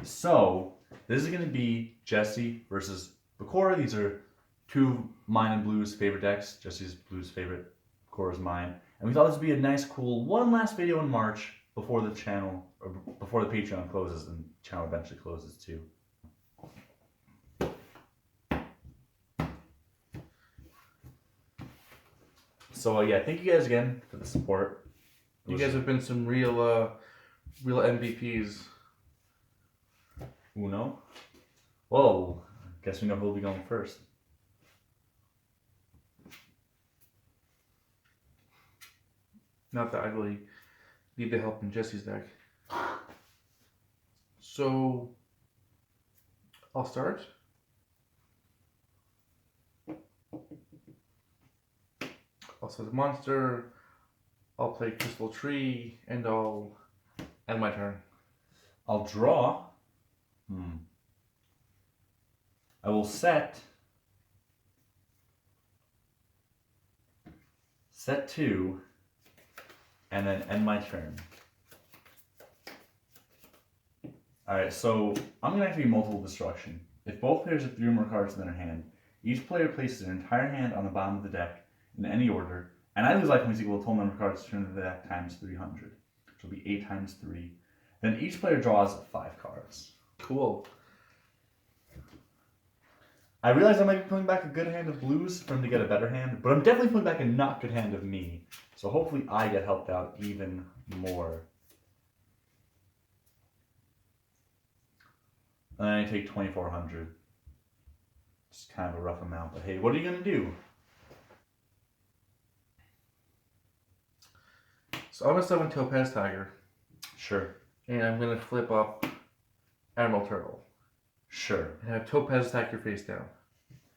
So this is going to be Jesse versus Bakura. These are two mine and Blue's favorite decks. Jesse's Blue's favorite, Bakura's mine. And we thought this would be a nice, cool one last video in March before the channel, or before the Patreon closes, and the channel eventually closes too. So yeah, thank you guys again for the support. You guys have been some real MVPs. Uno. Whoa, guess we know who will be going first. Not that I really need the help in Jesse's deck. So, I'll start. I'll set a monster. I'll play Crystal Tree, and I'll end my turn. I'll draw. I will set 2, and then end my turn. Alright, so I'm going to activate multiple destruction. If both players have 3 or more cards in their hand, each player places an entire hand on the bottom of the deck in any order, and I lose life points equal to the total number of cards returned to the deck times 300, which will be 8 times 3. Then each player draws 5 cards. Cool. I realize I might be pulling back a good hand of Blues for him to get a better hand, but I'm definitely pulling back a not good hand of me. So hopefully I get helped out even more. And then I take 2,400. It's kind of a rough amount, but hey, what are you going to do? So I'm going to summon Topaz Tiger. Sure. And I'm going to flip up Admiral Turtle. Sure. And have Topaz attack your face down.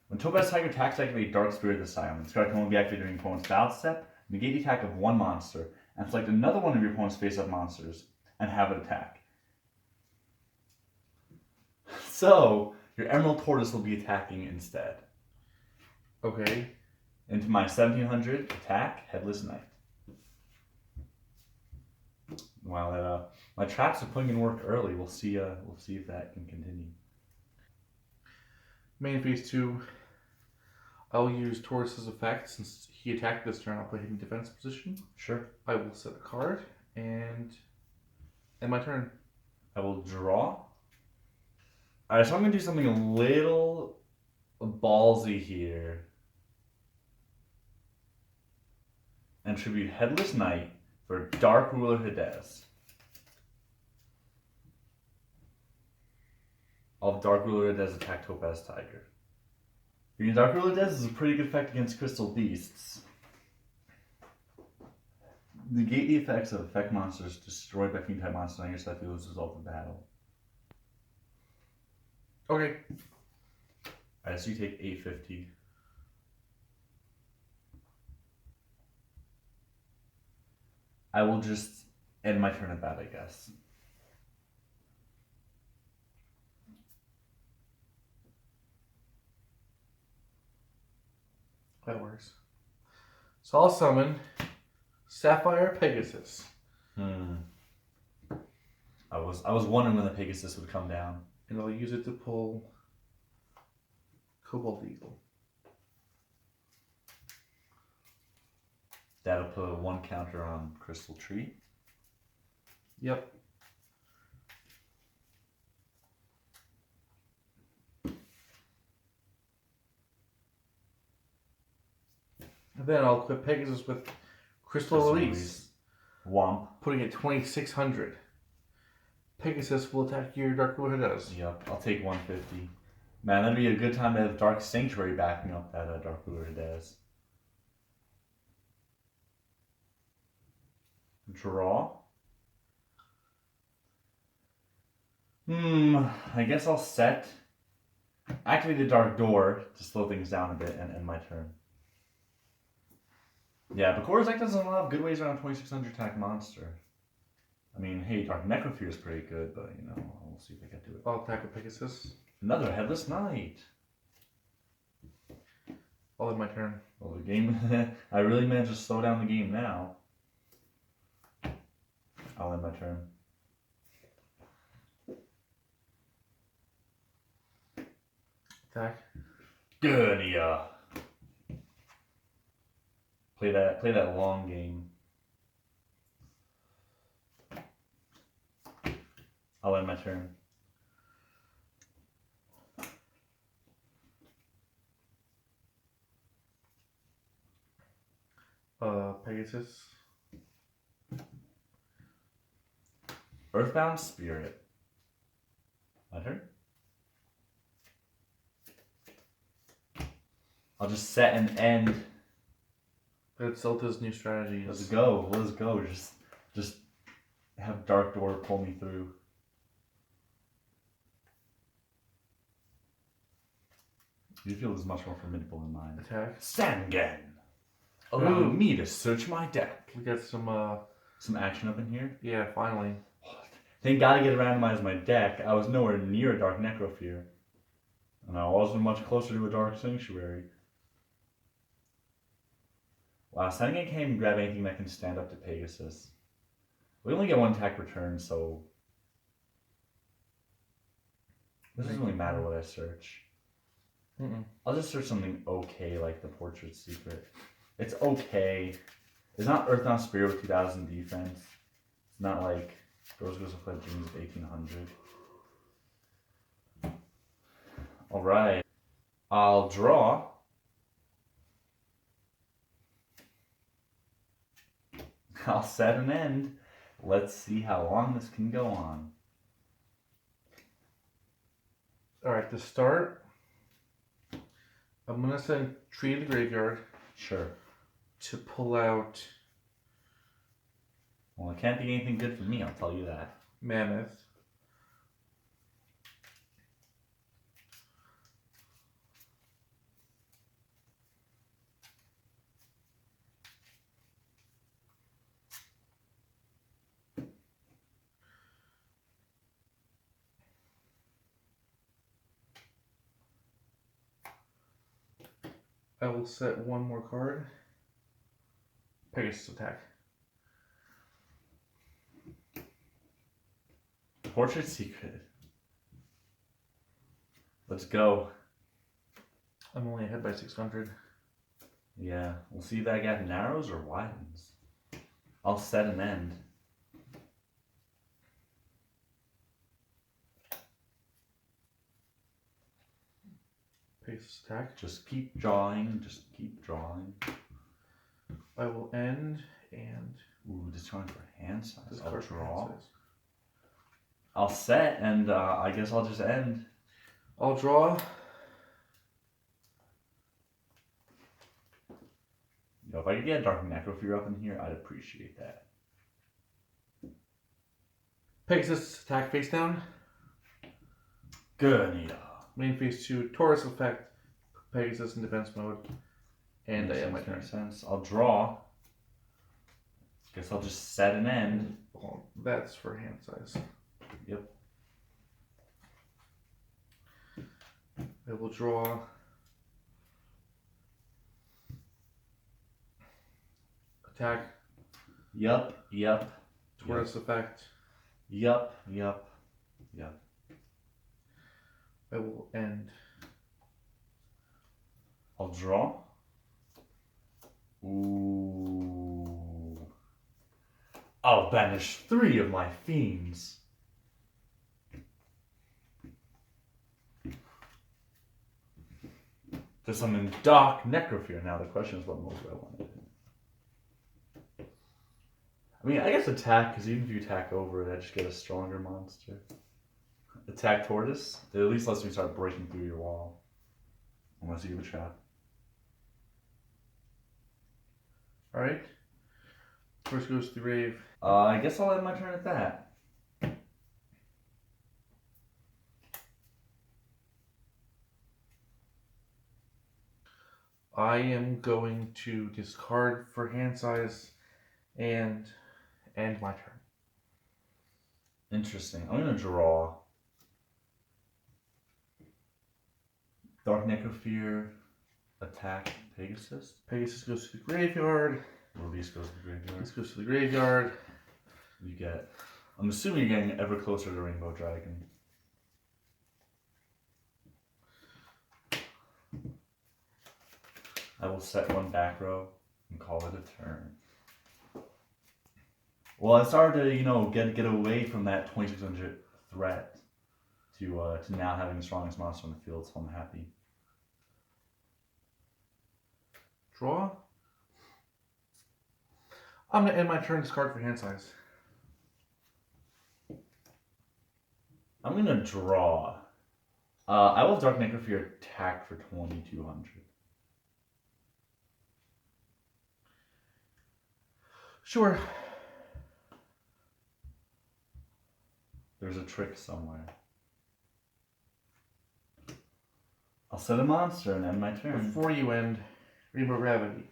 When Topaz Tiger attacks, activate Dark Spirit of the Silence. This card can only be activated during your opponent's battle step. Negate the attack of one monster, and select another one of your opponent's face-up monsters, and have it attack. So, your Emerald Tortoise will be attacking instead. Okay. Into my 1,700 attack, Headless Knight. Wow, my traps are putting in work early. We'll see if that can continue. Main phase 2. I'll use Taurus's effect. Since he attacked this turn, I'll play him in defense position. Sure. I will set a card and end my turn. I will draw. Alright, so I'm going to do something a little ballsy here. And tribute Headless Knight for Dark Ruler Hades. I'll have Dark Ruler Hades attack Topaz Tiger. Because Dark Ruler Hades is a pretty good effect against Crystal Beasts. Negate the effects of effect monsters destroyed by Fiend type monsters on your side as a result of battle. Okay. Alright, so you take 850. I will just end my turn at that, I guess. That works. So I'll summon Sapphire Pegasus. I was wondering when the Pegasus would come down. And I'll use it to pull Cobalt Eagle. That'll put a 1 counter on Crystal Tree. Yep. And then I'll equip Pegasus with Crystal Release. Womp. Putting it 2,600. Pegasus will attack your Dark Ruler Hades. Yep, I'll take 150. Man, that'd be a good time to have Dark Sanctuary backing up that Dark Ruler Hades. Draw. I guess I'll set. Activate the Dark Door to slow things down a bit and end my turn. Yeah, Bakura's deck doesn't have good ways around 2,600 attack monster. I mean, hey, Dark Necrophere is pretty good, but you know, we'll see if I get to it. I'll attack with Pegasus. Another Headless Knight. I'll end my turn. Well, the game, I really managed to slow down the game now. I'll end my turn. Attack. Good, yeah. Play that long game. I'll end my turn. Pegasus. Earthbound Spirit. My turn? I'll just set an end. But Zelda's new strategies. Let's go. Just have Dark Door pull me through. Your field is much more formidable than mine. Attack. Sangan! Allowing me to search my deck. We got some action up in here. Yeah, finally. Thank God to get randomized my deck. I was nowhere near a Dark Necrofear. And I wasn't much closer to a Dark Sanctuary. Wow, Sangan can't even grab anything that can stand up to Pegasus. We only get one attack return, so it doesn't really matter what I search. I'll just search something okay like the Portrait Secret. It's okay. It's not Earthbound Spirit with 2000 defense. It's not like Rose Goes to Fled Dreams of 1800. Alright. I'll draw. I'll set an end. Let's see how long this can go on. Alright, to start, I'm going to send Tree to the graveyard. Sure. To pull out... Well, it can't be anything good for me, I'll tell you that. Mammoth. I will set one more card. Pegasus attack. Portrait Secret. Let's go. I'm only ahead by 600. Yeah, we'll see if that gap narrows or widens. I'll set an end. Pegasus attack. Just keep drawing, just keep drawing. I will end and... Ooh, discard for hand size. I'll discard for draw. hand size. I'll set and I guess I'll just end. I'll draw. Yo, if I could get a Dark Necrofear up in here, I'd appreciate that. Pegasus attack face down. Good, Anita. Main phase 2, Taurus effect, Pegasus in defense mode, and I have my turn. Makes sense. I'll draw. Guess I'll just set an end. Well, that's for hand size. Yep. I will draw. Attack. Yup. Taurus effect. Yup. I will end. I'll draw. Ooh. I'll banish 3 of my fiends. To summon Dark Necrofear. Now the question is what mode do I want it in? I mean, I guess attack, because even if you attack over it, I just get a stronger monster. Attack Tortoise? It at least lets me start breaking through your wall. Unless you give a trap. Alright. First goes to the grave. I guess I'll end my turn at that. I am going to discard for hand size and end my turn. Interesting. I'm going to draw. Dark Necrofear, attack Pegasus. Pegasus goes to the graveyard. Release goes to the graveyard. This goes to the graveyard. You get... I'm assuming you're getting ever closer to Rainbow Dragon. I will set one back row and call it a turn. Well, I started to, get away from that 2600 threat to now having the strongest monster on the field, so I'm happy. Draw. I'm gonna end my turn. Discard for hand size. I'm gonna draw. I will Dark Necrophere attack for 2200. Sure. There's a trick somewhere. I'll set a monster and end my turn. Before you end, Rainbow Gravity.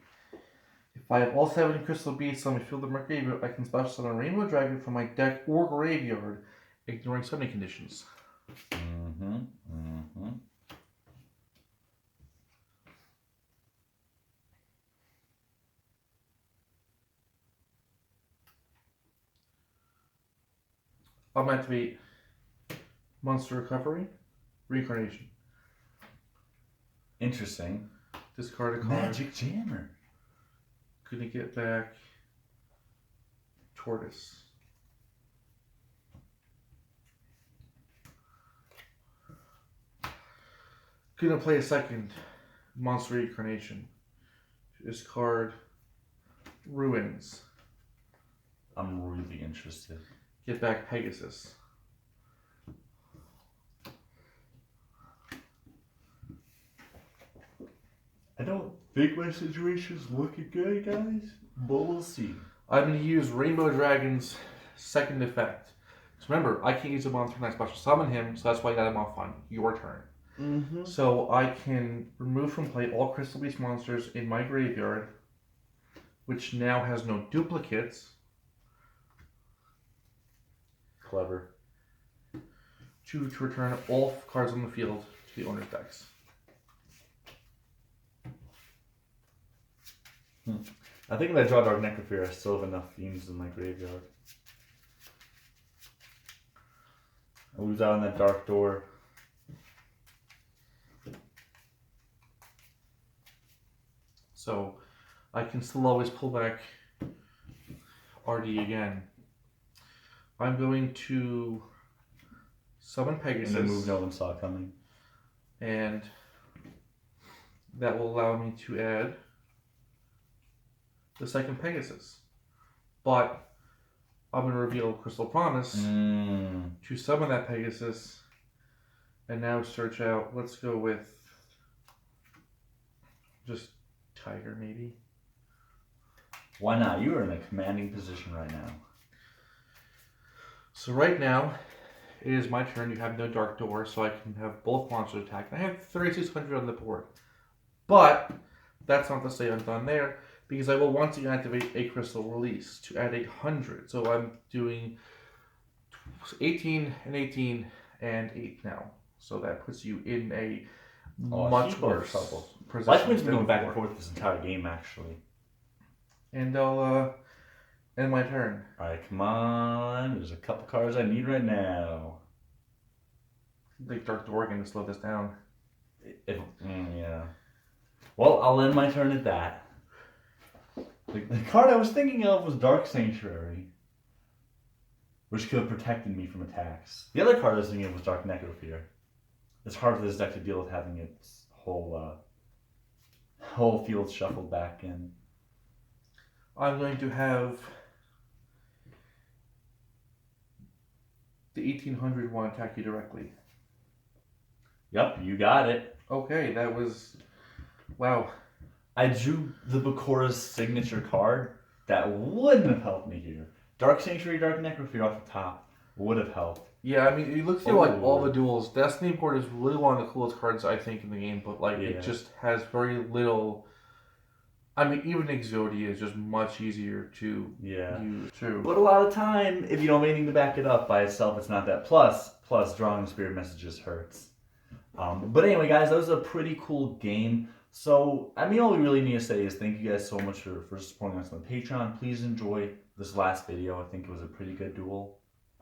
If I have all 7 Crystal Beasts on my field of my graveyard, I can special summon a Rainbow Dragon from my deck or graveyard, ignoring summoning conditions. I'm going to activate Monster Recovery, Reincarnation. Interesting. Discard a card. Magic Jammer. Gonna get back Tortoise. Gonna play a second Monster Reincarnation. Discard Ruins. I'm really interested. Get back Pegasus. I don't think my situation's looking good, guys, but we'll see. I'm going to use Rainbow Dragon's second effect. So remember, I can't use him on turn. I special summon him, so that's why I got him off on your turn. So I can remove from play all Crystal Beast monsters in my graveyard, which now has no duplicates. Clever. To return all cards on the field to the owner's decks. I think if I draw Dark Necrophere, I still have enough themes in my graveyard. I lose out on that Dark Door. So I can still always pull back RD again. I'm going to summon Pegasus. And the move no one saw coming. And that will allow me to add the second Pegasus. But I'm going to reveal Crystal Promise to summon that Pegasus and now search out. Let's go with just Tiger, maybe. Why not? You are in a commanding position right now. So right now, it is my turn. You have no Dark Door, so I can have both monsters attack. I have 3,600 on the board. But that's not to say I'm done there, because I will want to activate a Crystal Release to add 800. So I'm doing 18 and 18 and 8 now. So that puts you in a much worse trouble. position. Life Wind's been going back and forth this entire game, actually. And I'll end my turn. Alright, come on. There's a couple cards I need right now. Like Dark Door again to slow this down. Yeah. Well, I'll end my turn at that. The card I was thinking of was Dark Sanctuary, which could have protected me from attacks. The other card I was thinking of was Dark Necrophere. It's hard for this deck to deal with having its whole field shuffled back in. I'm going to have the 1800 one attack you directly. Yep, you got it. Okay, that was... Wow. I drew the Bakura's signature card. That wouldn't have helped me here. Dark Sanctuary, Dark Necrophere off the top would have helped. Yeah, I mean, you look through like all the duels. Destiny Board is really one of the coolest cards I think in the game, but like it just has very little. I mean, even Exodia is just much easier to use too. But a lot of time, if you don't have anything to back it up by itself, it's not that plus. Plus, drawing spirit messages hurts. But anyway, guys, that was a pretty cool game. So, I mean, all we really need to say is thank you guys so much for supporting us on the Patreon. Please enjoy this last video. I think it was a pretty good duel.